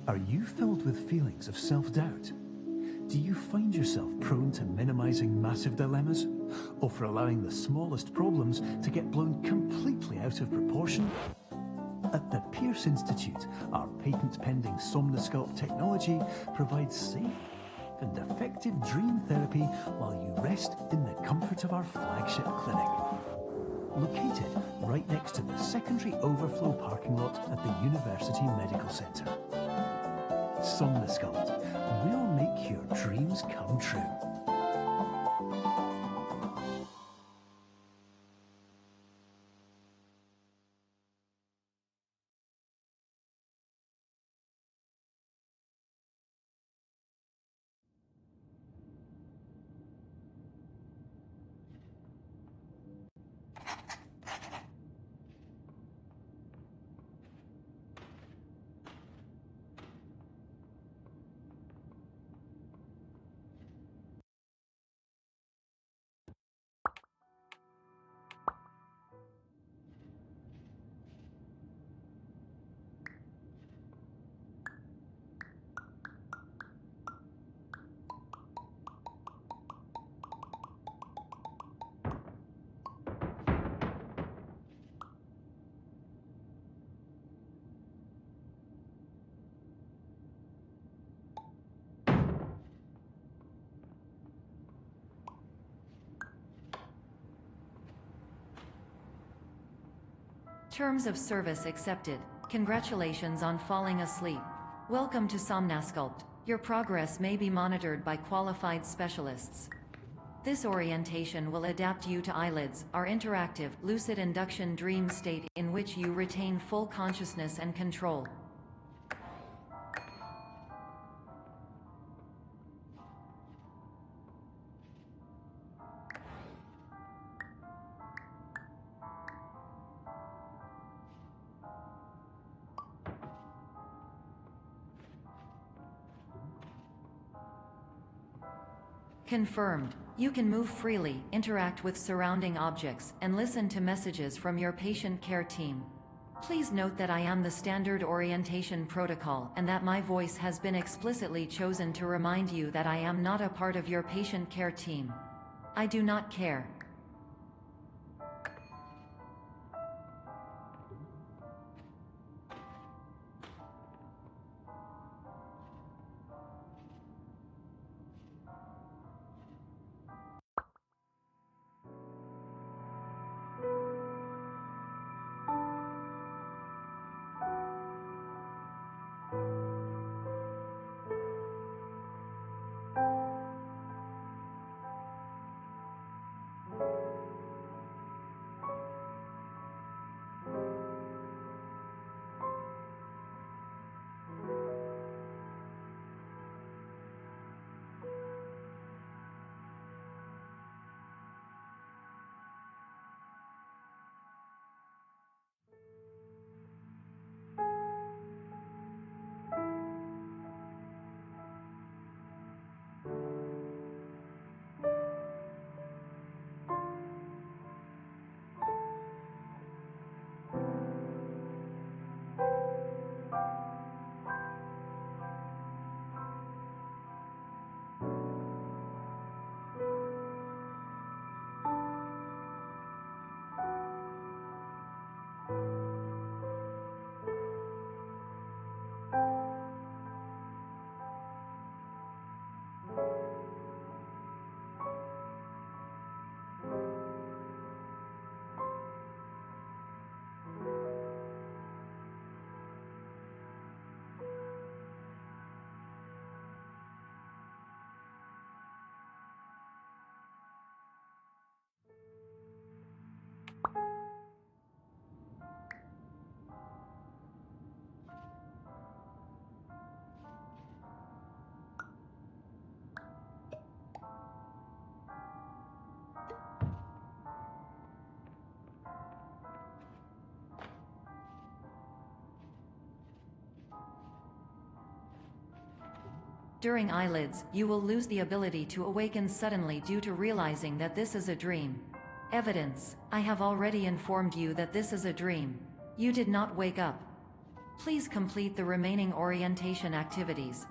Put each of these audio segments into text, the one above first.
Are you filled with feelings of self-doubt? Do you find yourself prone to minimizing massive dilemmas? Or for allowing the smallest problems to get blown completely out of proportion? At the Pierce Institute, our patent-pending Somnosculpt technology provides safe and effective dream therapy while you rest in the comfort of our flagship clinic. Located right next to the secondary overflow parking lot at the University Medical Center. Somnosculpt will make your dreams come true. Terms of service accepted. Congratulations on falling asleep. Welcome to Somnosculpt. Your progress may be monitored by qualified specialists. This orientation will adapt you to eyelids, our interactive, lucid induction dream state in which you retain full consciousness and control. Confirmed. You can move freely, interact with surrounding objects, and listen to messages from your patient care team. Please note that I am the standard orientation protocol and that my voice has been explicitly chosen to remind you that I am not a part of your patient care team. I do not care. During eyelids, you will lose the ability to awaken suddenly due to realizing that this is a dream. Evidence: I have already informed you that this is a dream. You did not wake up. Please complete the remaining orientation activities.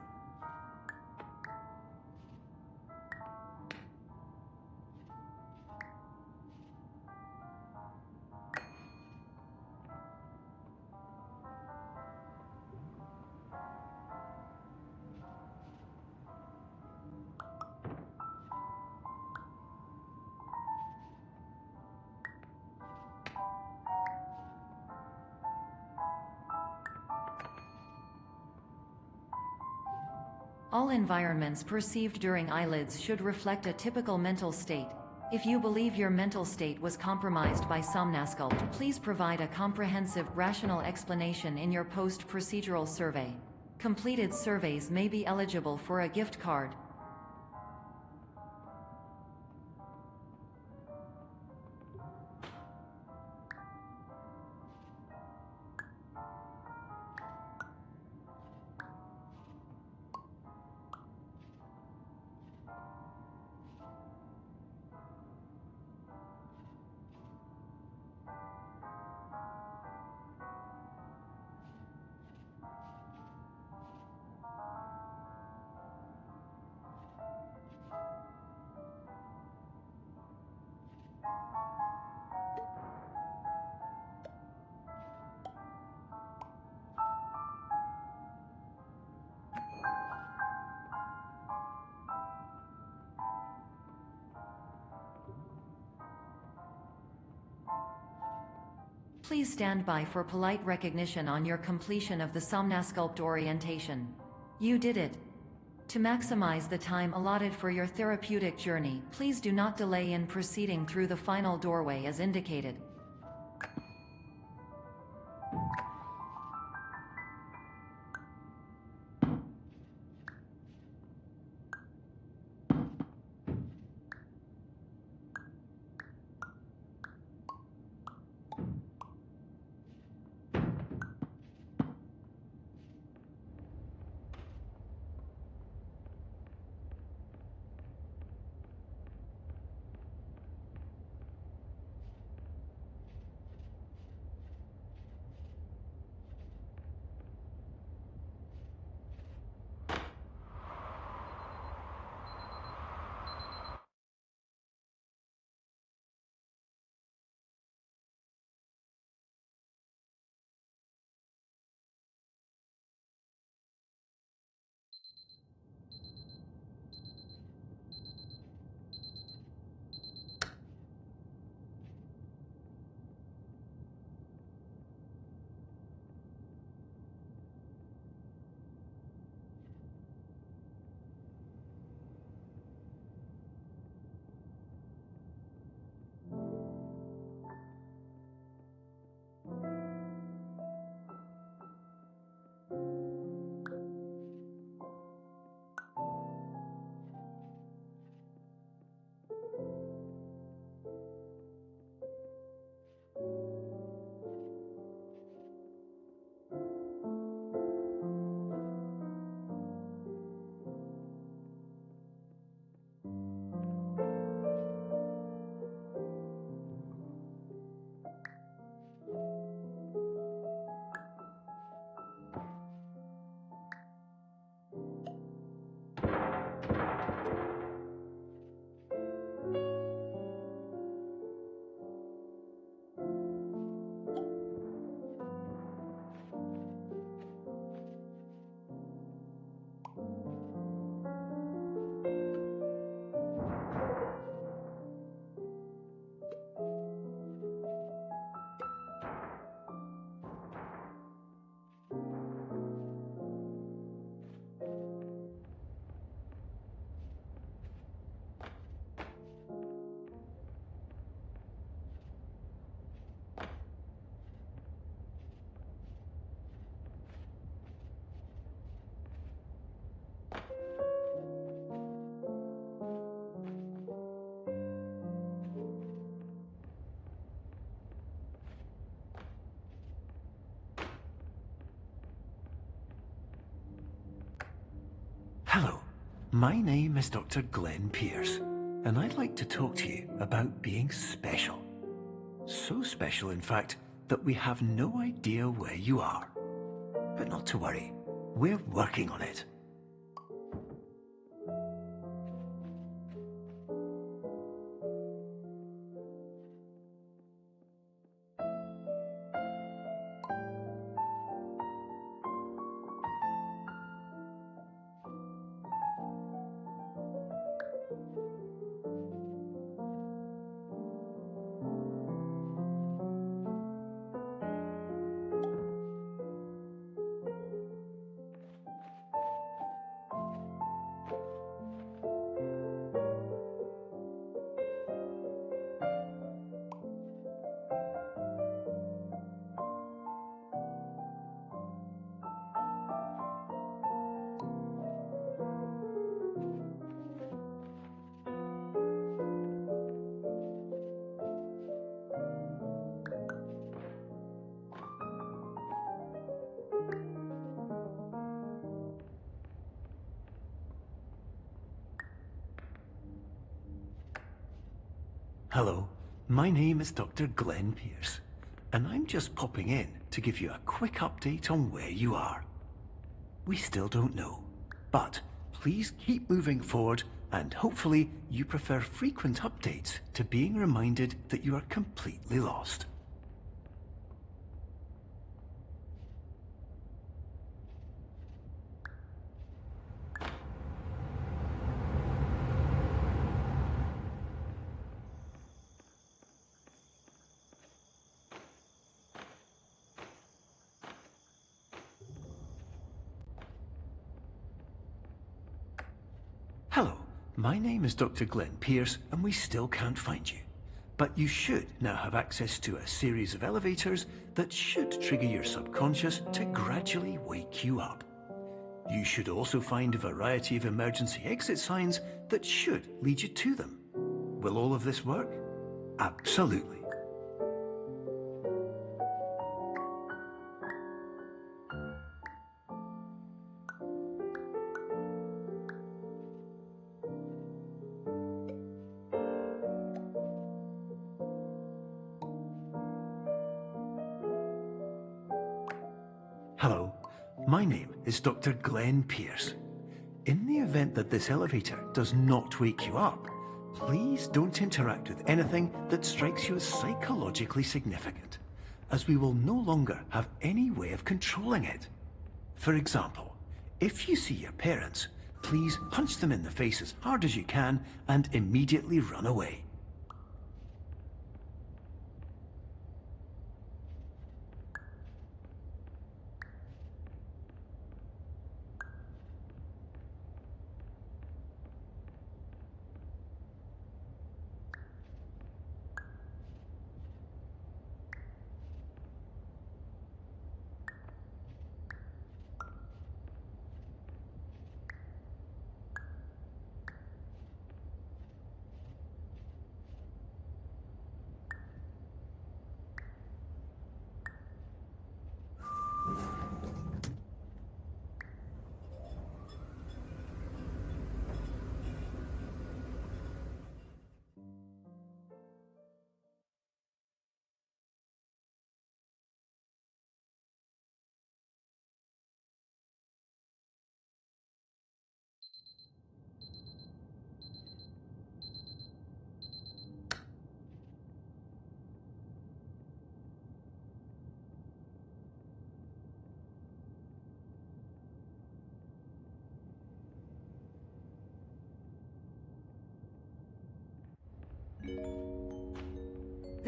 All environments perceived during eyelids should reflect a typical mental state. If you believe your mental state was compromised by Somnasculpt, please provide a comprehensive, rational explanation in your post-procedural survey. Completed surveys may be eligible for a gift card. Please stand by for polite recognition on your completion of the Somnasculpt orientation. You did it. To maximize the time allotted for your therapeutic journey, please do not delay in proceeding through the final doorway as indicated. Hello, my name is Dr. Glenn Pierce, and I'd like to talk to you about being special. So special, in fact, that we have no idea where you are. But not to worry, we're working on it. Hello, my name is Dr. Glenn Pierce, and I'm just popping in to give you a quick update on where you are. We still don't know, but please keep moving forward, and hopefully you prefer frequent updates to being reminded that you are completely lost. Hello, my name is Dr. Glenn Pierce, and we still can't find you. But you should now have access to a series of elevators that should trigger your subconscious to gradually wake you up. You should also find a variety of emergency exit signs that should lead you to them. Will all of this work? Absolutely. Hello, my name is Dr. Glenn Pierce. In the event that this elevator does not wake you up, please don't interact with anything that strikes you as psychologically significant, as we will no longer have any way of controlling it. For example, if you see your parents, please punch them in the face as hard as you can and immediately run away.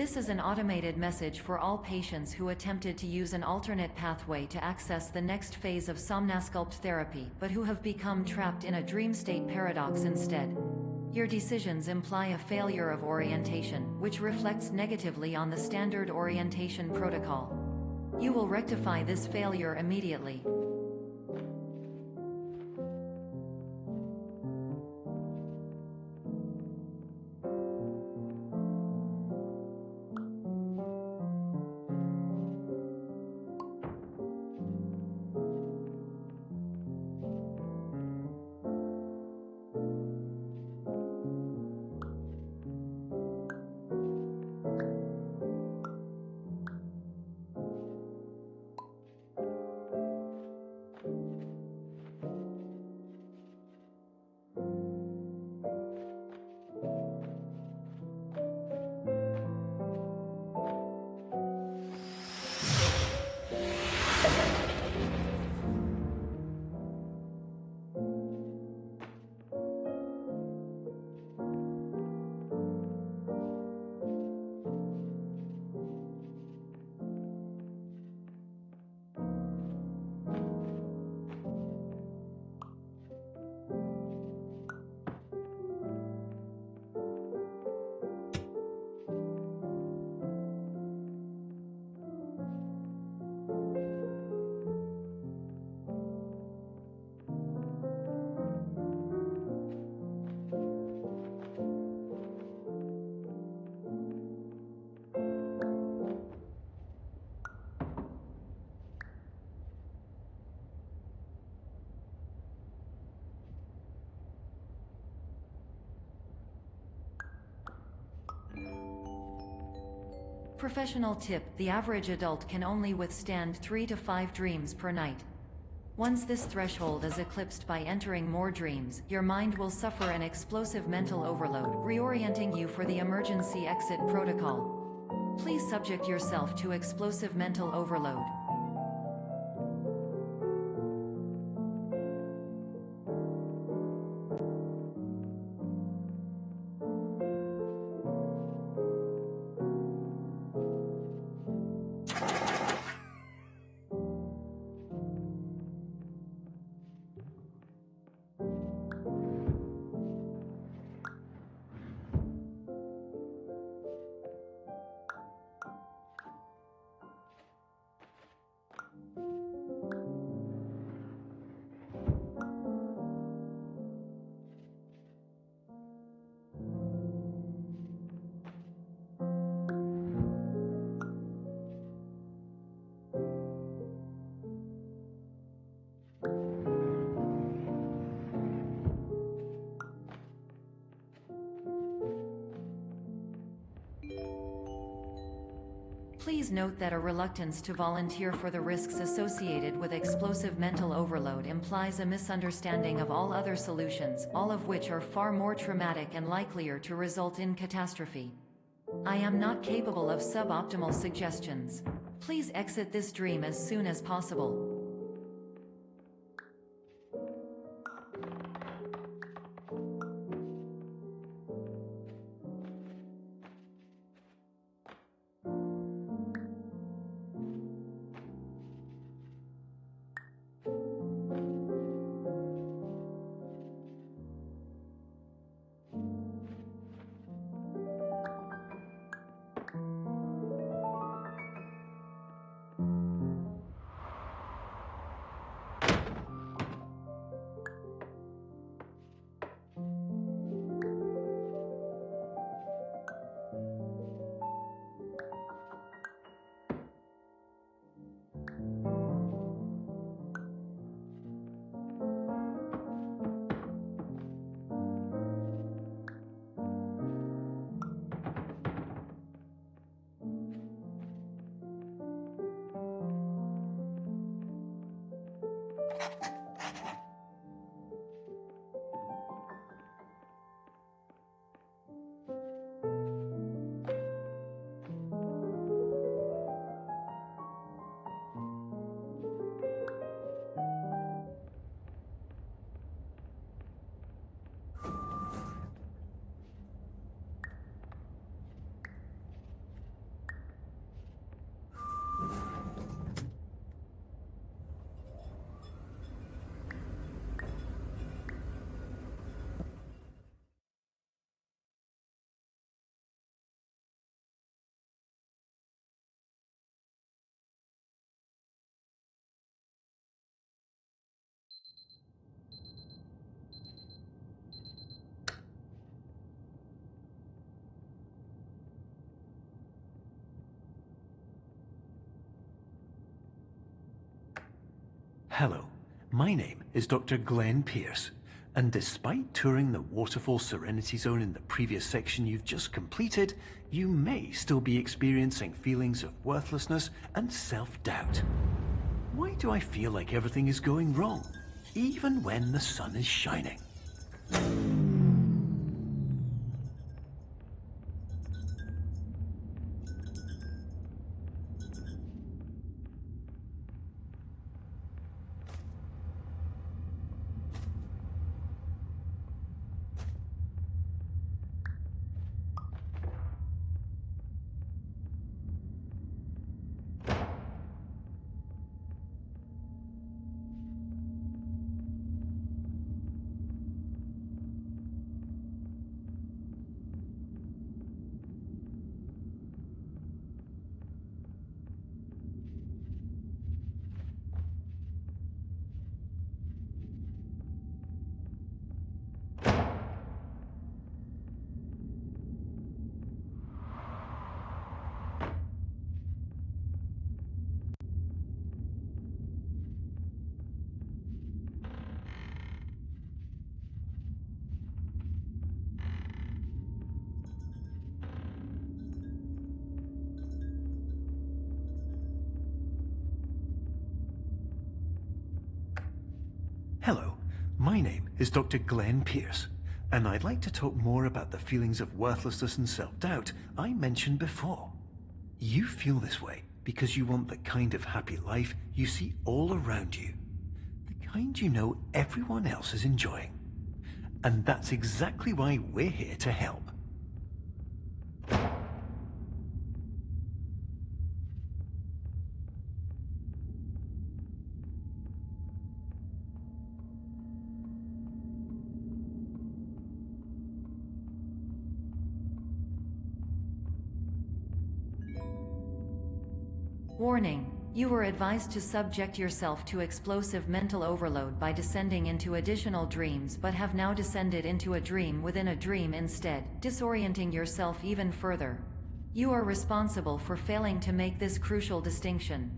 This is an automated message for all patients who attempted to use an alternate pathway to access the next phase of Somnasculpt therapy, but who have become trapped in a dream state paradox instead. Your decisions imply a failure of orientation, which reflects negatively on the standard orientation protocol. You will rectify this failure immediately. Professional tip: the average adult can only withstand 3 to 5 dreams per night. Once this threshold is eclipsed by entering more dreams, your mind will suffer an explosive mental overload, reorienting you for the emergency exit protocol. Please subject yourself to explosive mental overload. Please note that a reluctance to volunteer for the risks associated with explosive mental overload implies a misunderstanding of all other solutions, all of which are far more traumatic and likelier to result in catastrophe. I am not capable of suboptimal suggestions. Please exit this dream as soon as possible. Hello, my name is Dr. Glenn Pierce, and despite touring the Waterfall Serenity Zone in the previous section you've just completed, you may still be experiencing feelings of worthlessness and self-doubt. Why do I feel like everything is going wrong, even when the sun is shining? Hello, my name is Dr. Glenn Pierce, and I'd like to talk more about the feelings of worthlessness and self-doubt I mentioned before. You feel this way because you want the kind of happy life you see all around you, the kind you know everyone else is enjoying. And that's exactly why we're here to help. Warning. You were advised to subject yourself to explosive mental overload by descending into additional dreams, but have now descended into a dream within a dream instead, disorienting yourself even further. You are responsible for failing to make this crucial distinction.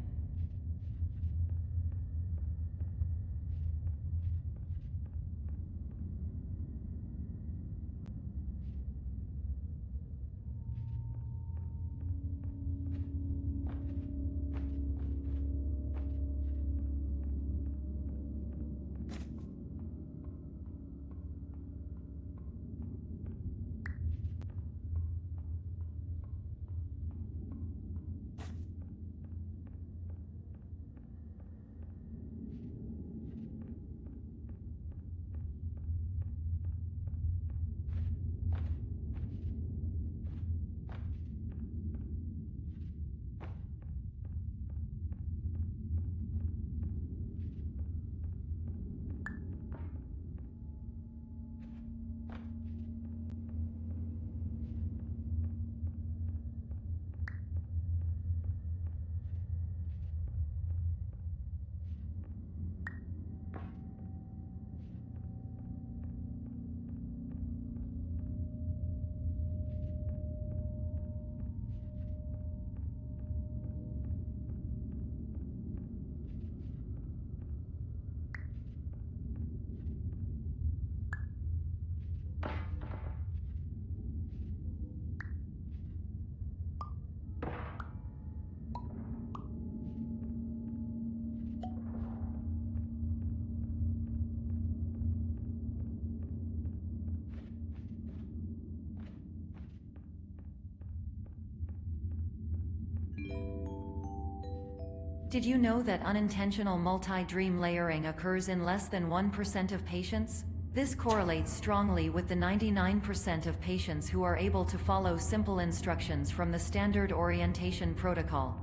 Did you know that unintentional multi-dream layering occurs in less than 1% of patients? This correlates strongly with the 99% of patients who are able to follow simple instructions from the standard orientation protocol.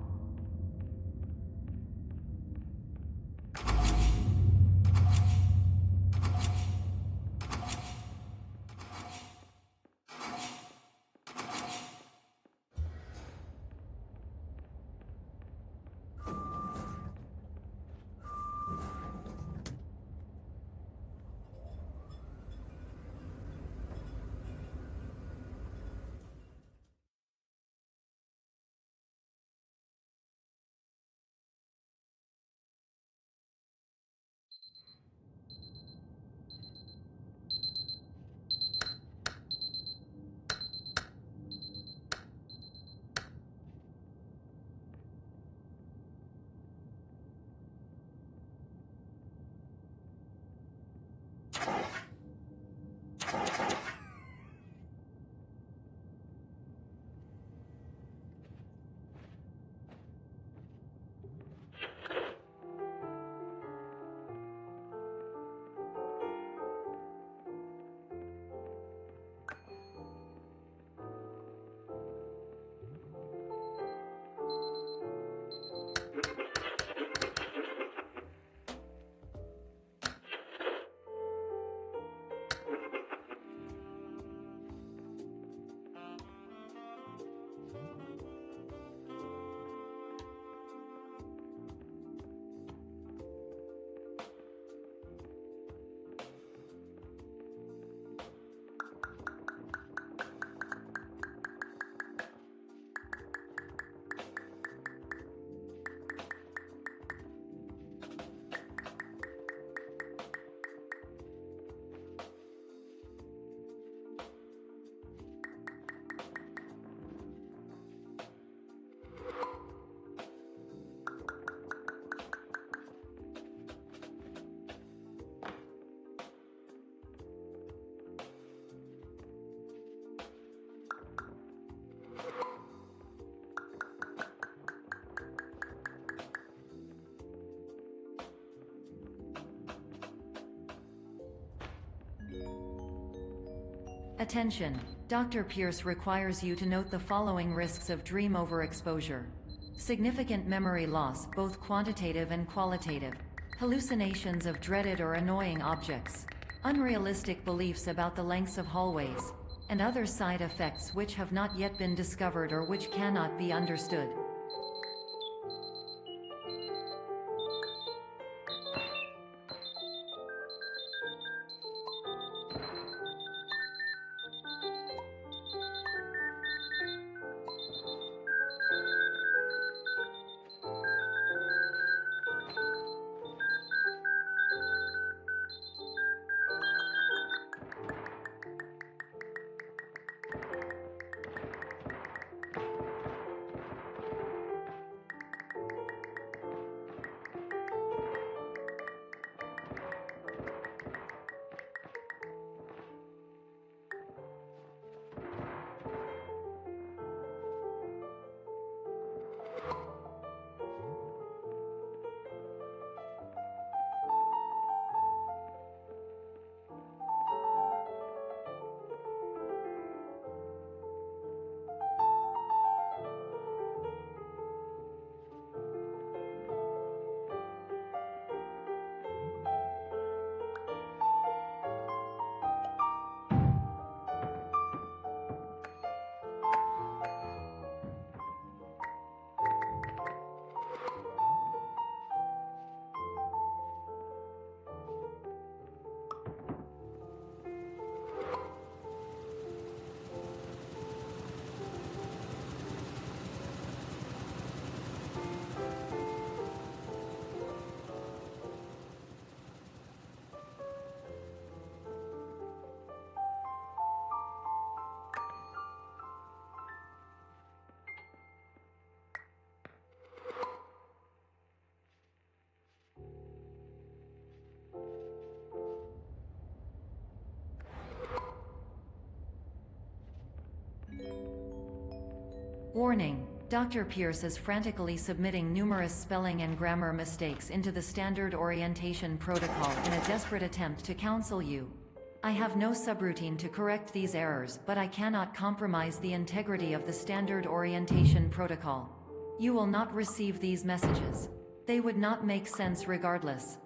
Attention! Dr. Pierce requires you to note the following risks of dream overexposure. Significant memory loss, both quantitative and qualitative. Hallucinations of dreaded or annoying objects. Unrealistic beliefs about the lengths of hallways. And other side effects which have not yet been discovered or which cannot be understood. Warning: Dr. Pierce is frantically submitting numerous spelling and grammar mistakes into the standard orientation protocol in a desperate attempt to counsel you. I have no subroutine to correct these errors, but I cannot compromise the integrity of the standard orientation protocol. You will not receive these messages. They would not make sense regardless.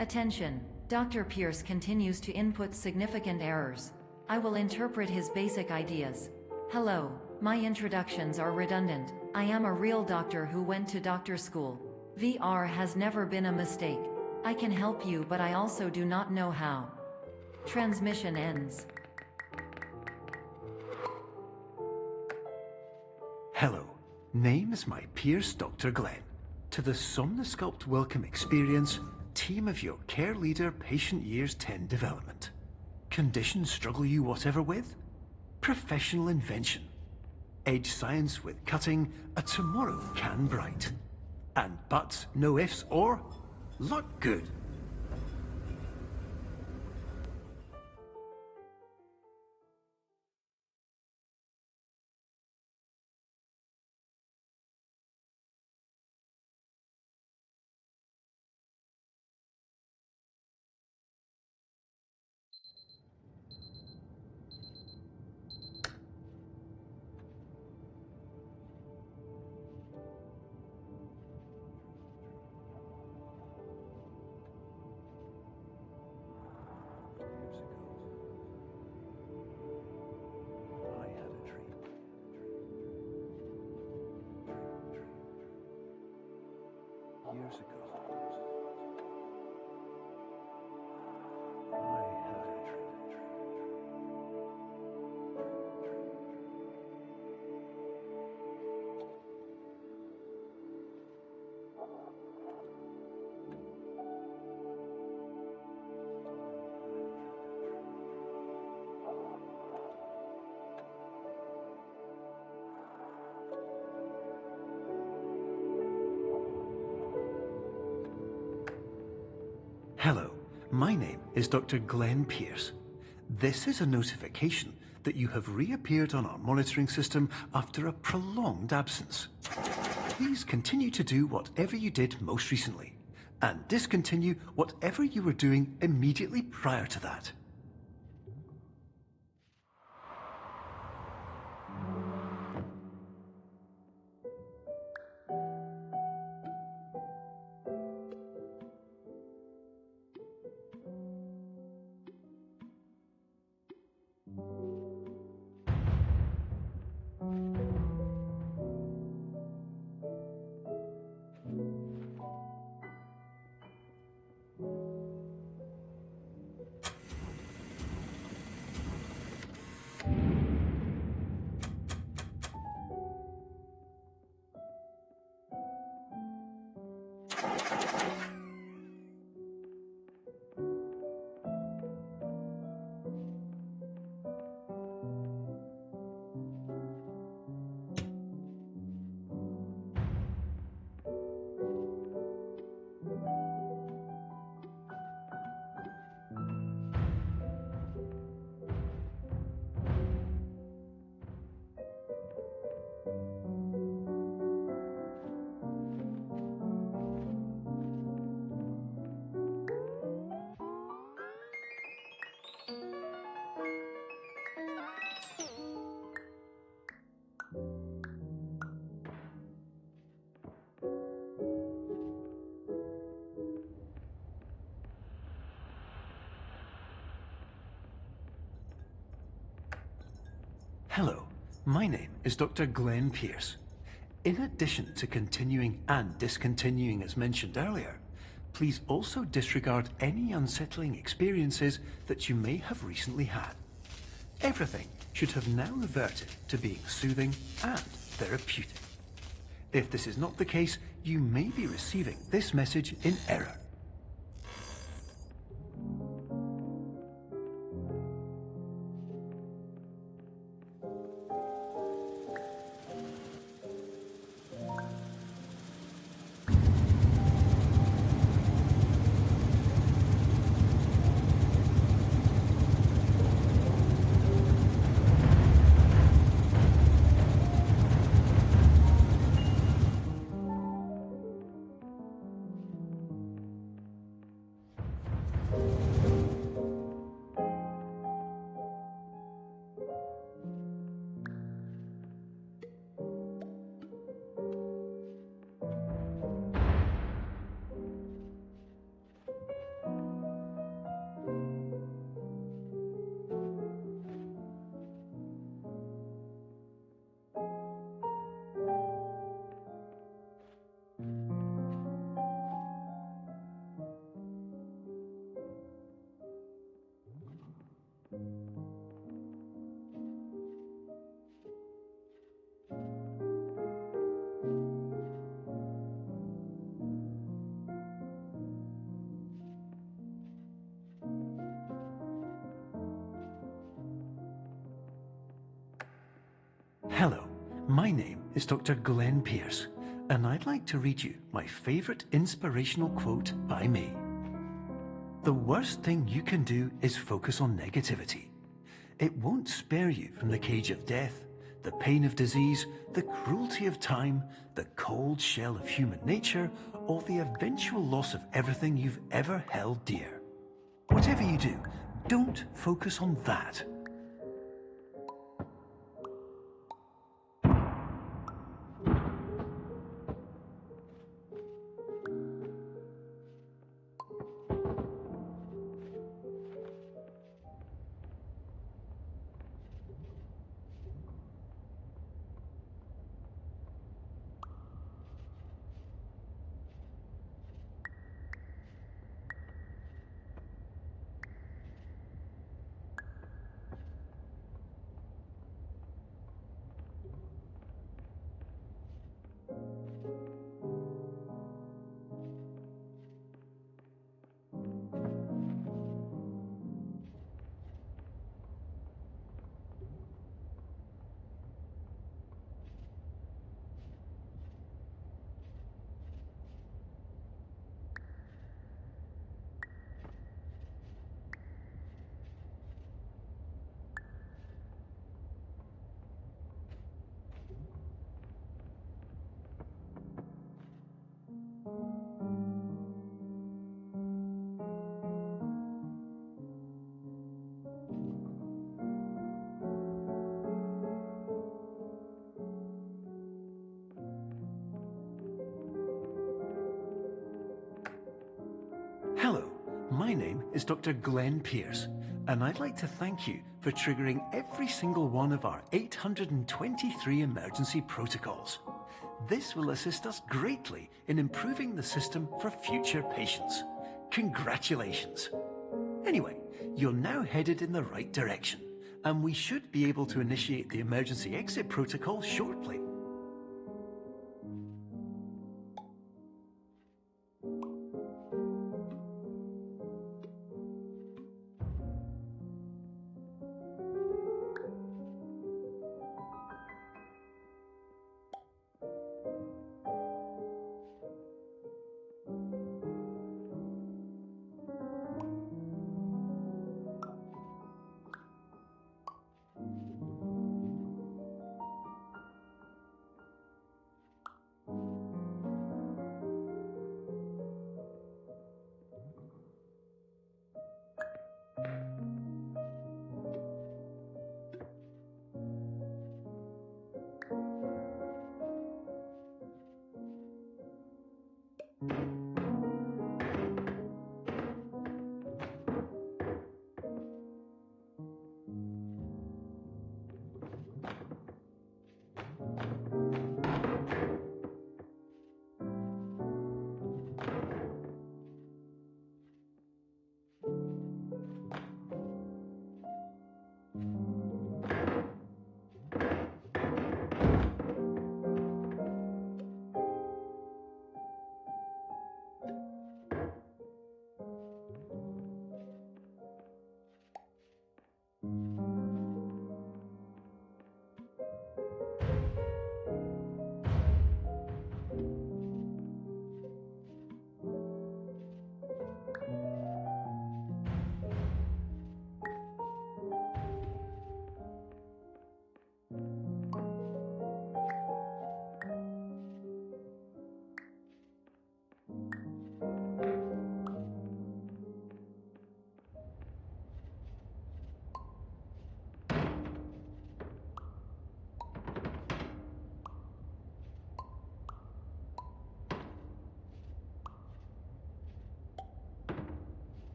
Attention! Dr. Pierce continues to input significant errors. I will interpret his basic ideas. Hello, my introductions are redundant. I am a real doctor who went to doctor school. VR has never been a mistake. I can help you, but I also do not know how. Transmission ends. Hello, name is my Pierce Dr. Glenn. To the Somnosculpt Welcome Experience, team of your care leader patient years 10 development. Conditions struggle you whatever with? Professional invention. Edge science with cutting, a tomorrow can bright. And buts, no ifs or? Luck good. Years ago, I had a dream. Hello, my name is Dr. Glenn Pierce. This is a notification that you have reappeared on our monitoring system after a prolonged absence. Please continue to do whatever you did most recently, and discontinue whatever you were doing immediately prior to that. Hello, my name is Dr. Glenn Pierce. In addition to continuing and discontinuing as mentioned earlier, please also disregard any unsettling experiences that you may have recently had. Everything should have now reverted to being soothing and therapeutic. If this is not the case, you may be receiving this message in error. Hello, my name is Dr. Glenn Pierce, and I'd like to read you my favorite inspirational quote by me. The worst thing you can do is focus on negativity. It won't spare you from the cage of death, the pain of disease, the cruelty of time, the cold shell of human nature, or the eventual loss of everything you've ever held dear. Whatever you do, don't focus on that. My name is Dr. Glenn Pierce, and I'd like to thank you for triggering every single one of our 823 emergency protocols. This will assist us greatly in improving the system for future patients. Congratulations. Anyway, you're now headed in the right direction, and we should be able to initiate the emergency exit protocol shortly.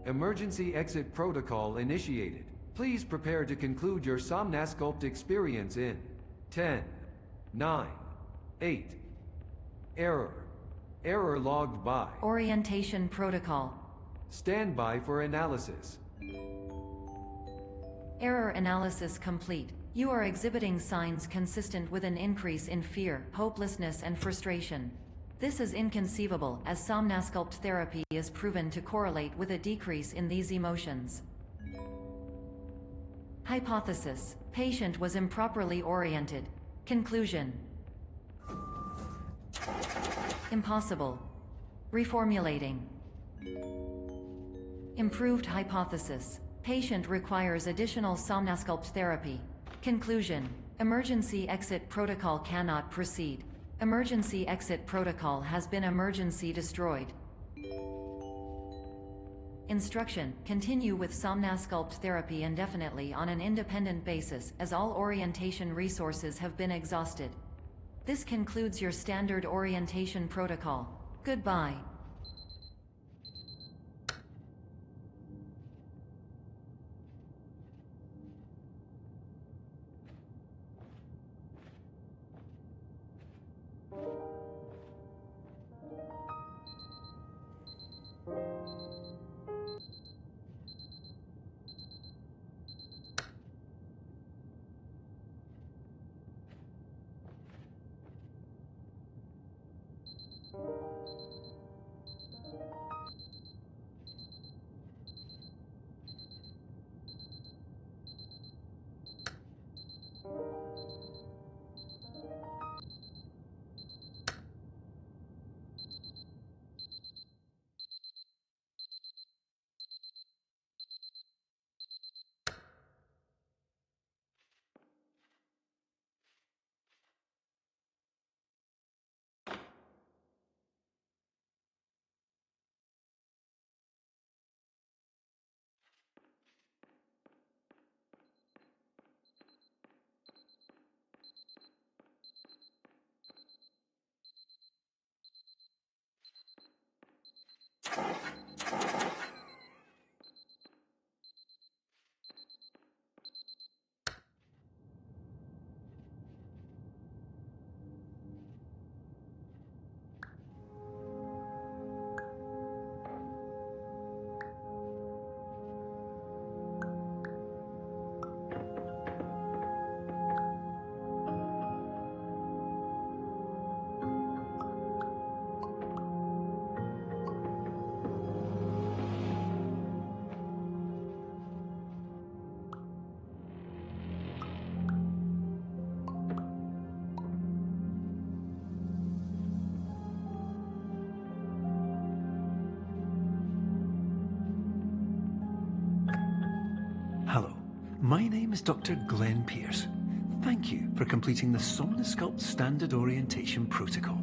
Emergency exit protocol initiated. Please prepare to conclude your Somnasculpt experience in 10, 9, 8. Error. Error logged by. Orientation protocol. Stand by for analysis. Error analysis complete. You are exhibiting signs consistent with an increase in fear, hopelessness, and frustration. This is inconceivable, as Somnasculpt therapy is proven to correlate with a decrease in these emotions. Hypothesis: patient was improperly oriented. Conclusion: Impossible. Reformulating. Improved hypothesis. Patient requires additional Somnasculpt therapy. Conclusion. Emergency exit protocol cannot proceed. Emergency exit protocol has been emergency destroyed. Instruction. Continue with Somnasculpt therapy indefinitely on an independent basis, as all orientation resources have been exhausted. This concludes your standard orientation protocol. Goodbye. Hello, my name is Dr. Glenn Pierce. Thank you for completing the Somnasculpt Standard Orientation Protocol.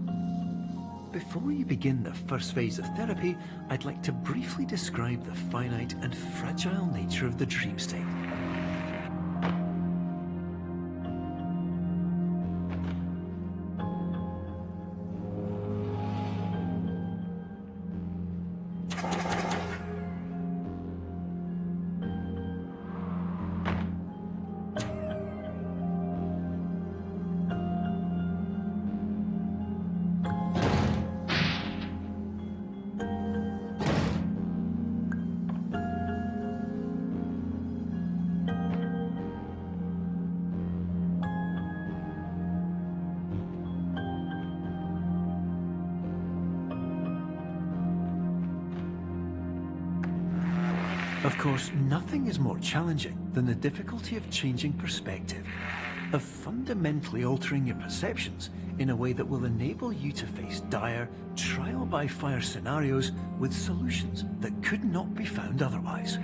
Before you begin the first phase of therapy, I'd like to briefly describe the finite and fragile nature of the dream state. Of course, nothing is more challenging than the difficulty of changing perspective, of fundamentally altering your perceptions in a way that will enable you to face dire, trial-by-fire scenarios with solutions that could not be found otherwise.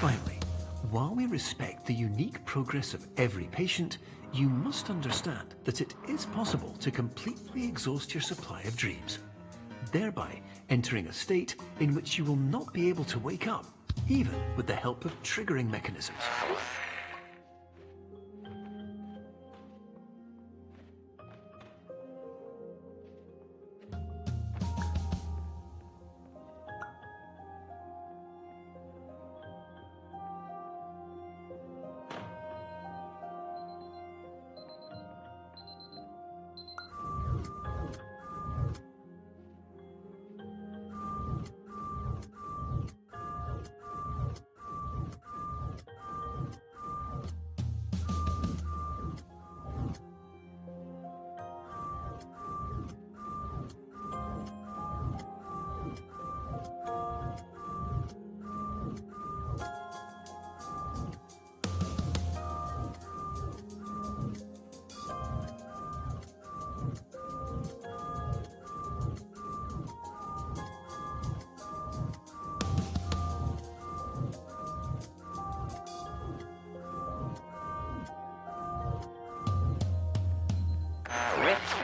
Finally, while we respect the unique progress of every patient, you must understand that it is possible to completely exhaust your supply of dreams, thereby entering a state in which you will not be able to wake up, even with the help of triggering mechanisms.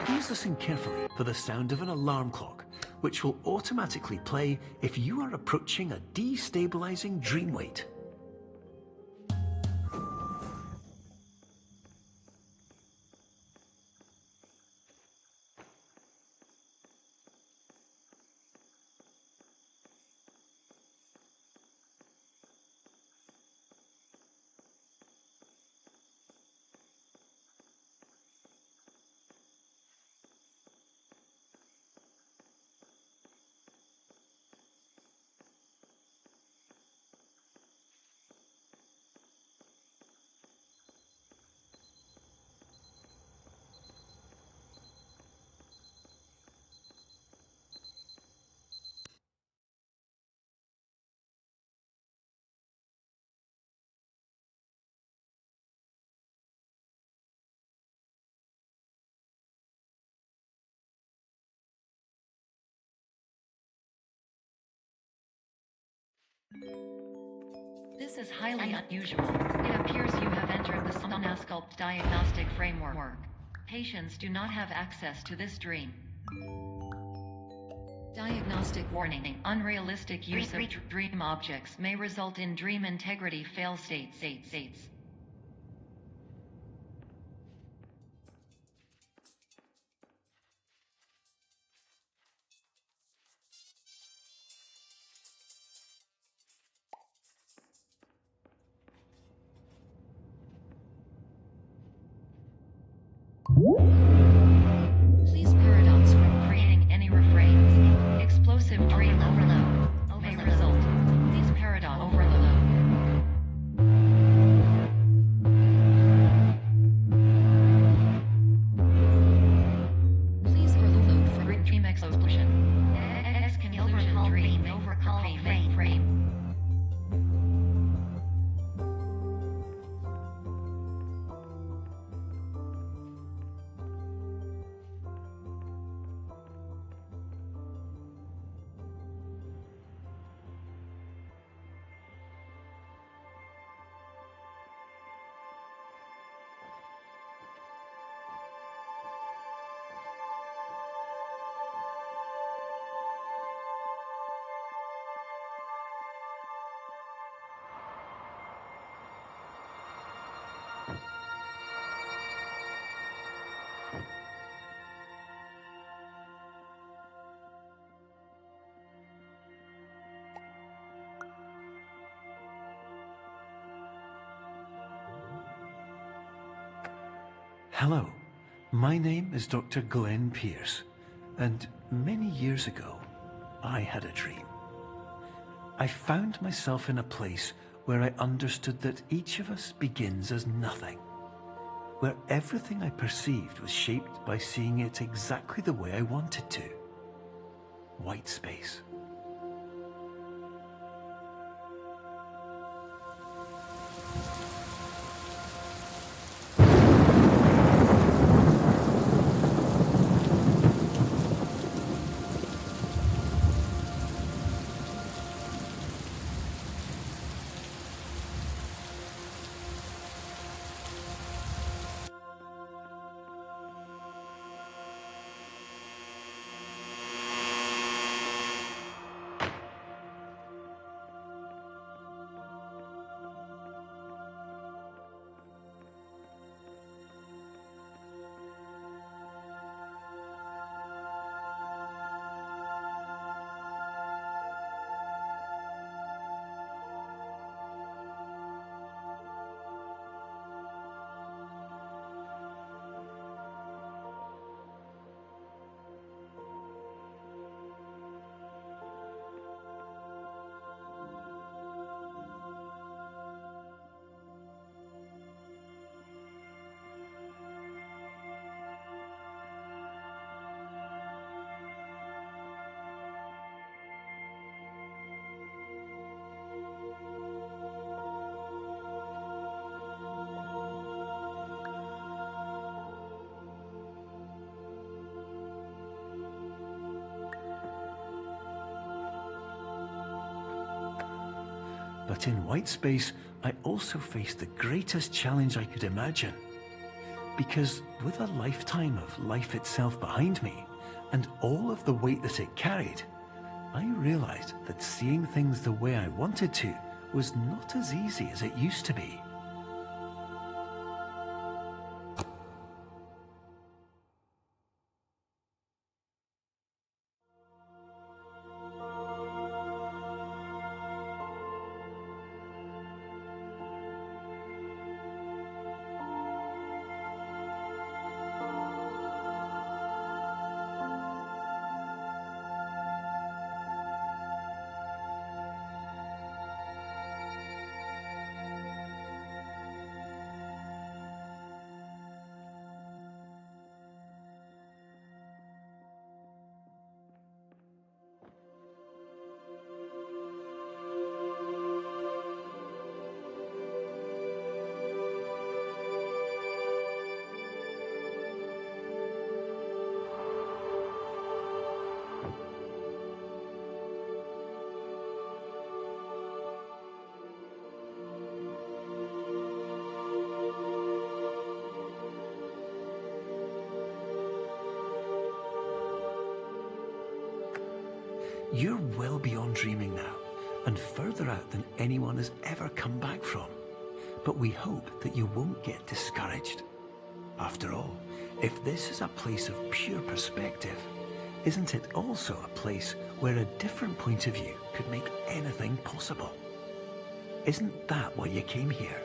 Please listen carefully for the sound of an alarm clock, which will automatically play if you are approaching a destabilizing dream weight. This is highly unusual. It appears you have entered the Somnasculpt diagnostic framework. Patients do not have access to this dream. Diagnostic warning. Unrealistic use of dream objects may result in dream integrity fail states. Please paradox from creating any refrains. Explosive dream overload may result. Please paradox overload. Please overload for dream explosion. Conclusion dream overcall frame. Hello, my name is Dr. Glenn Pierce, and many years ago, I had a dream. I found myself in a place where I understood that each of us begins as nothing, where everything I perceived was shaped by seeing it exactly the way I wanted to. White space. But in white space, I also faced the greatest challenge I could imagine. Because with a lifetime of life itself behind me, and all of the weight that it carried, I realized that seeing things the way I wanted to was not as easy as it used to be. You're well beyond dreaming now, and further out than anyone has ever come back from. But we hope that you won't get discouraged. After all, if this is a place of pure perspective, isn't it also a place where a different point of view could make anything possible? Isn't that why you came here?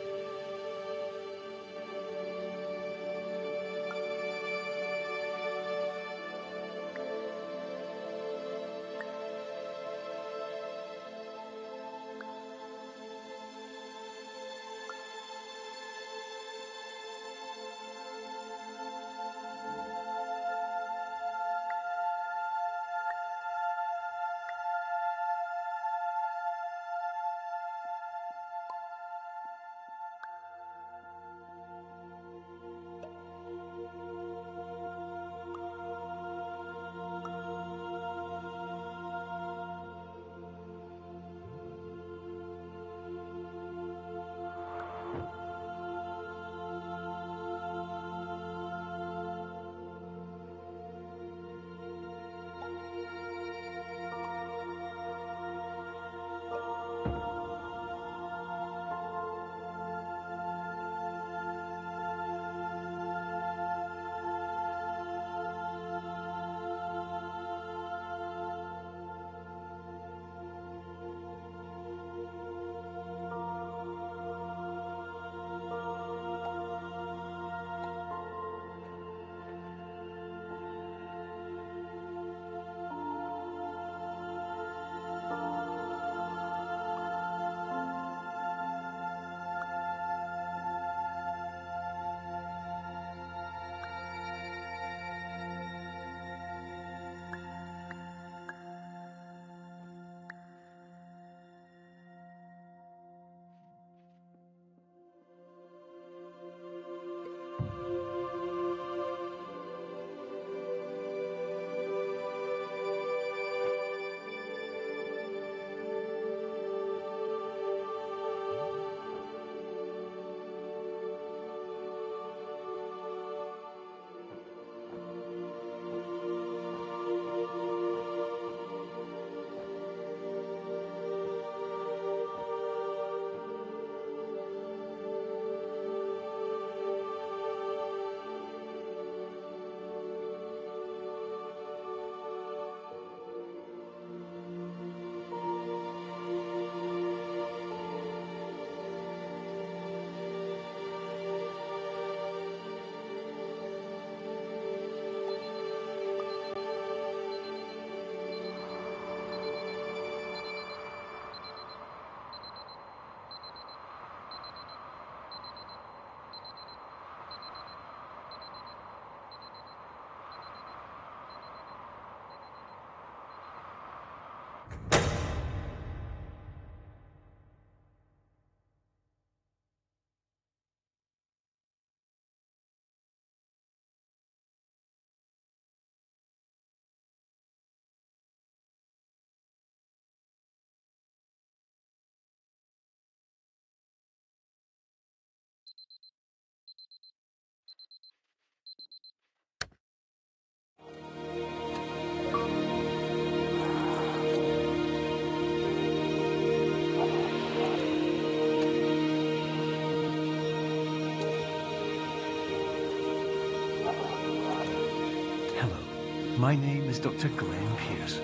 My name is Dr. Glenn Pierce,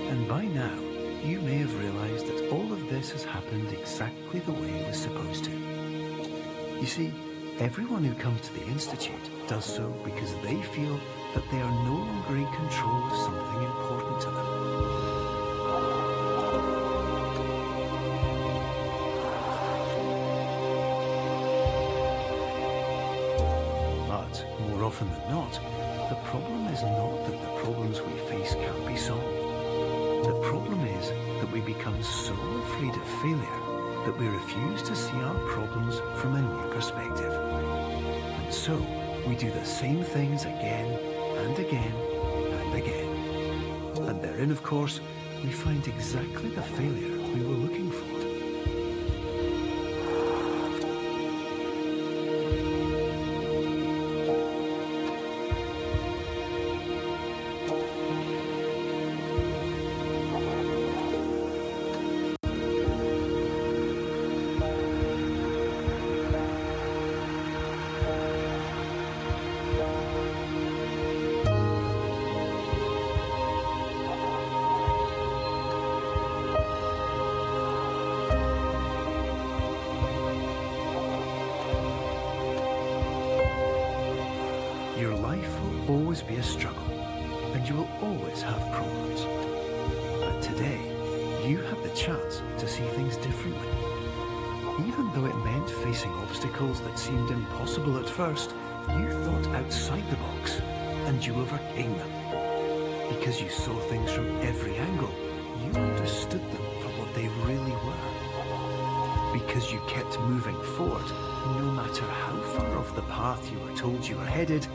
and by now you may have realized that all of this has happened exactly the way it was supposed to. You see, everyone who comes to the Institute does so because they feel that they are no longer in control of something important to them. But more often than not, the problem is not that the problems we face can't be solved. The problem is that we become so afraid of failure that we refuse to see our problems from a new perspective. And so, we do the same things again and again and again. And therein, of course, we find exactly the failure we were looking for. Your life will always be a struggle, and you will always have problems. But today, you have the chance to see things differently. Even though it meant facing obstacles that seemed impossible at first, you thought outside the box, and you overcame them. Because you saw things from every angle, you understood them for what they really were. Because you kept moving forward, no matter how far off the path you were told you were headed,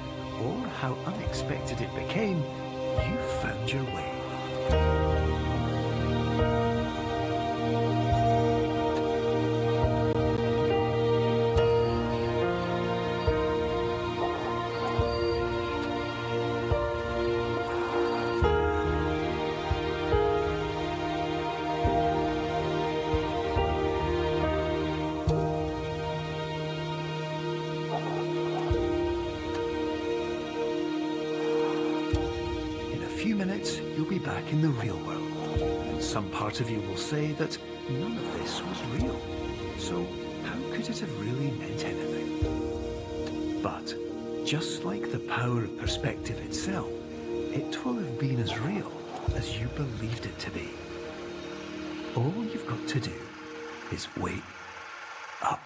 or how unexpected it became, you found your way. In a few minutes, you'll be back in the real world, and some part of you will say that none of this was real. So how could it have really meant anything? But just like the power of perspective itself, it will have been as real as you believed it to be. All you've got to do is wake up.